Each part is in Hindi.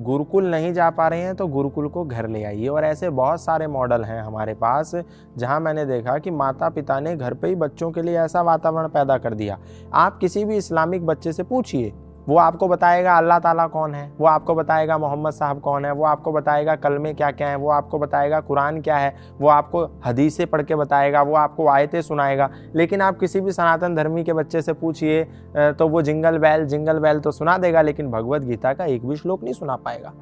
गुरुकुल नहीं जा पा रहे हैं तो गुरुकुल को घर ले आइए। और ऐसे बहुत सारे मॉडल हैं हमारे पास जहां मैंने देखा कि माता पिता ने घर पे ही बच्चों के लिए ऐसा वातावरण पैदा कर दिया। आप किसी भी इस्लामिक बच्चे से पूछिए, वो आपको बताएगा अल्लाह ताला कौन है, वो आपको बताएगा मोहम्मद साहब कौन है, वो आपको बताएगा कलमे क्या क्या हैं, वो आपको बताएगा कुरान क्या है, वो आपको हदीसें पढ़ के बताएगा, वो आपको आयतें सुनाएगा। लेकिन आप किसी भी सनातन धर्मी के बच्चे से पूछिए तो वो जिंगल बेल तो सुना देगा, लेकिन भगवत गीता का एक भी श्लोक नहीं सुना पाएगा।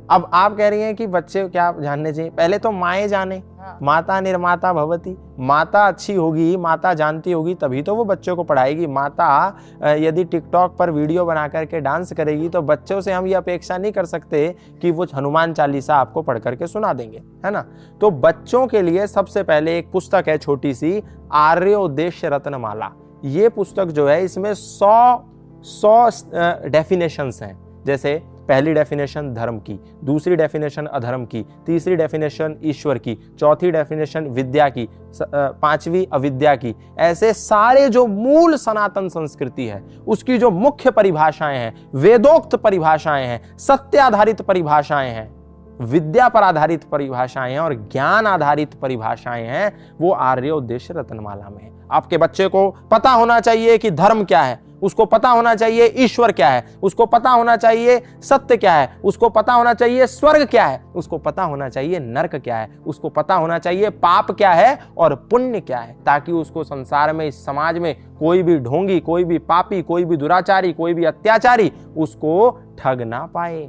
अब आप कह रही हैं कि बच्चे क्या जानने चाहिए? पहले तो माएँ जाने, माता निर्माता भवती। माता अच्छी होगी, माता जानती होगी, तभी तो वो बच्चों को पढ़ाएगी। माता यदि टिकटॉक पर वीडियो बना करके डांस करेगी तो बच्चों से हम ये अपेक्षा नहीं कर सकते कि वो हनुमान चालीसा आपको पढ़ करके सुना देंगे, है ना। तो बच्चों के लिए सबसे पहले एक पुस्तक है छोटी सी, आर्योद्देश्य रत्नमाला। ये पुस्तक जो है इसमें 100 डेफिनेशंस हैं। जैसे पहली डेफिनेशन धर्म की, दूसरी डेफिनेशन अधर्म की, तीसरी डेफिनेशन ईश्वर की, चौथी डेफिनेशन विद्या की, पांचवी अविद्या की। ऐसे सारे जो मूल सनातन संस्कृति है उसकी जो मुख्य परिभाषाएं हैं, वेदोक्त परिभाषाएं हैं, सत्य आधारित परिभाषाएं हैं, विद्या पर आधारित परिभाषाएं हैं और ज्ञान आधारित परिभाषाएं हैं, वो आर्योद्देश्य रत्नमाला में है। आपके बच्चे को पता होना चाहिए कि धर्म क्या है, उसको पता होना चाहिए ईश्वर क्या है, उसको पता होना चाहिए सत्य क्या है, उसको पता होना चाहिए स्वर्ग क्या है, उसको पता होना चाहिए नरक क्या है, उसको पता होना चाहिए पाप क्या है और पुण्य क्या है, ताकि उसको संसार में, इस समाज में कोई भी ढोंगी, कोई भी पापी, कोई भी दुराचारी, कोई भी अत्याचारी उसको ठग ना पाए।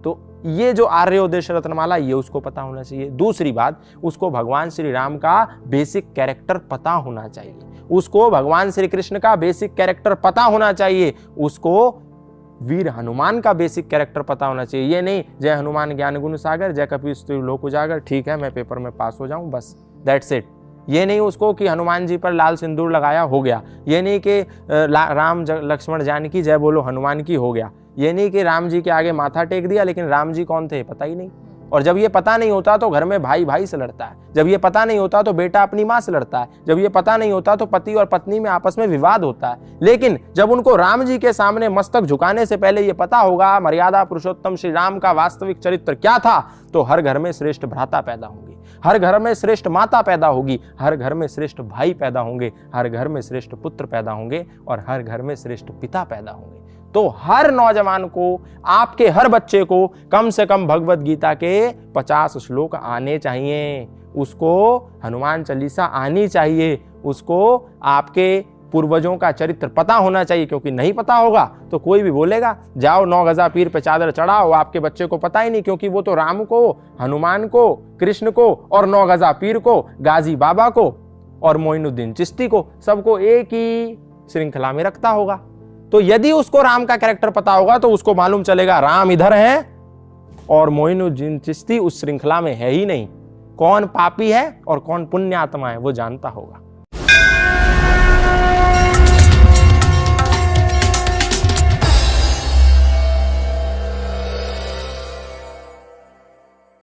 तो ये जो आर्योद्देश्य रत्नमाला, ये उसको पता होना चाहिए। दूसरी बात, उसको भगवान श्री राम का बेसिक कैरेक्टर पता होना चाहिए, उसको भगवान श्री कृष्ण का बेसिक कैरेक्टर पता होना चाहिए, उसको वीर हनुमान का बेसिक कैरेक्टर पता होना चाहिए। ये नहीं जय हनुमान ज्ञान गुण सागर, जय कपीस तिहु लोक उजागर, ठीक है मैं पेपर में पास हो जाऊं बस, दैट्स इट। ये नहीं उसको कि हनुमान जी पर लाल सिंदूर लगाया हो गया, ये नहीं कि राम लक्ष्मण जानकी जय बोलो हनुमान की हो गया, ये नहीं कि राम जी के आगे माथा टेक दिया लेकिन राम जी कौन थे पता ही नहीं। और जब ये पता नहीं होता तो घर में भाई भाई से लड़ता है, जब ये पता नहीं होता तो बेटा अपनी माँ से लड़ता है, जब ये पता नहीं होता तो पति और पत्नी में आपस में विवाद होता है। लेकिन जब उनको राम जी के सामने मस्तक झुकाने से पहले ये पता होगा मर्यादा पुरुषोत्तम श्री राम का वास्तविक चरित्र क्या था, तो हर घर में श्रेष्ठ भ्राता पैदा होंगे, हर घर में श्रेष्ठ माता पैदा होगी, हर घर में श्रेष्ठ भाई पैदा होंगे, हर घर में श्रेष्ठ पुत्र पैदा होंगे और हर घर में श्रेष्ठ पिता पैदा होंगे। तो हर नौजवान को, आपके हर बच्चे को कम से कम भगवत गीता के 50 श्लोक आने चाहिए, उसको हनुमान चालीसा आनी चाहिए, उसको आपके पूर्वजों का चरित्र पता होना चाहिए। क्योंकि नहीं पता होगा तो कोई भी बोलेगा जाओ 9 गजा पीर पे चादर चढ़ाओ, आपके बच्चे को पता ही नहीं, क्योंकि वो तो राम को, हनुमान को, कृष्ण को और 9 गजा पीर को, गाजी बाबा को और मोइनुद्दीन चिश्ती को, सबको एक ही श्रृंखला में रखता होगा। तो यदि उसको राम का कैरेक्टर पता होगा तो उसको मालूम चलेगा राम इधर है और मोइनुद्दीन चिश्ती उस श्रृंखला में है ही नहीं, कौन पापी है और कौन पुण्य आत्मा है वो जानता होगा।